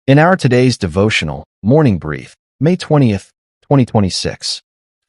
In our today's devotional, Morning Breathe, May 20th, 2026,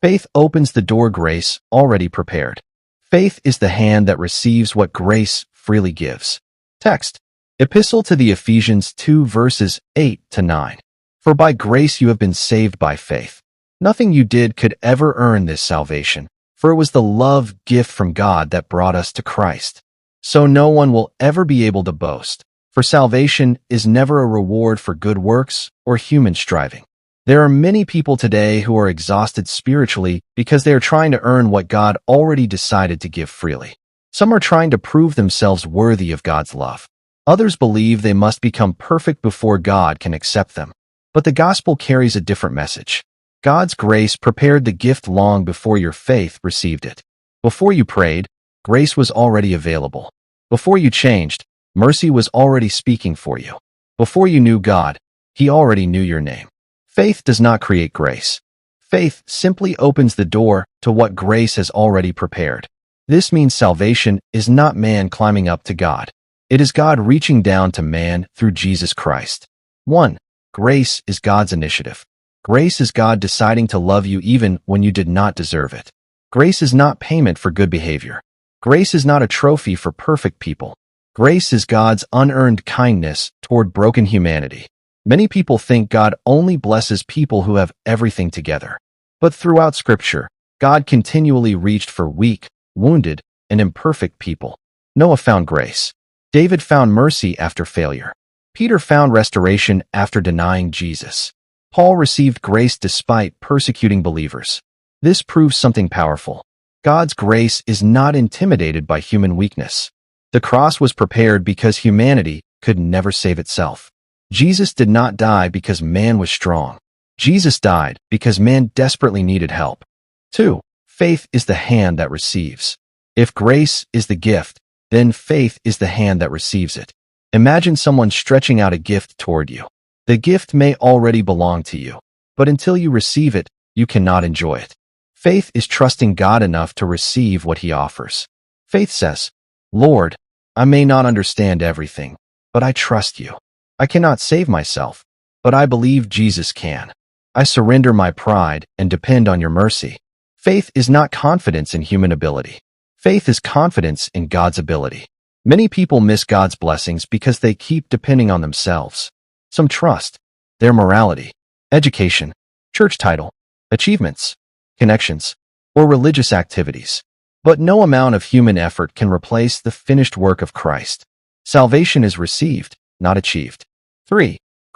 faith opens the door grace already prepared. Faith is the hand that receives what grace freely gives. Text: Epistle to the Ephesians 2 verses 8 to 9. For by grace you have been saved by faith. Nothing you did could ever earn this salvation, for it was the love gift from God that brought us to Christ. So no one will ever be able to boast, for salvation is never a reward for good works or human striving. There are many people today who are exhausted spiritually because they are trying to earn what God already decided to give freely. Some are trying to prove themselves worthy of God's love. Others believe they must become perfect before God can accept them. But the gospel carries a different message. God's grace prepared the gift long before your faith received it. Before you prayed, grace was already available. Before you changed, mercy was already speaking for you. Before you knew God, He already knew your name. Faith does not create grace. Faith simply opens the door to what grace has already prepared. This means salvation is not man climbing up to God. It is God reaching down to man through Jesus Christ. 1. Grace is God's initiative. Grace is God deciding to love you even when you did not deserve it. Grace is not payment for good behavior. Grace is not a trophy for perfect people. Grace is God's unearned kindness toward broken humanity. Many people think God only blesses people who have everything together. But throughout Scripture, God continually reached for weak, wounded, and imperfect people. Noah found grace. David found mercy after failure. Peter found restoration after denying Jesus. Paul received grace despite persecuting believers. This proves something powerful. God's grace is not intimidated by human weakness. The cross was prepared because humanity could never save itself. Jesus did not die because man was strong. Jesus died because man desperately needed help. 2. Faith is the hand that receives. If grace is the gift, then faith is the hand that receives it. Imagine someone stretching out a gift toward you. The gift may already belong to you, but until you receive it, you cannot enjoy it. Faith is trusting God enough to receive what He offers. Faith says, Lord, I may not understand everything, but I trust you. I cannot save myself, but I believe Jesus can. I surrender my pride and depend on your mercy. Faith is not confidence in human ability. Faith is confidence in God's ability. Many people miss God's blessings because they keep depending on themselves. Some trust their morality, education, church title, achievements, connections, or religious activities. But no amount of human effort can replace the finished work of Christ. Salvation is received, not achieved. 3.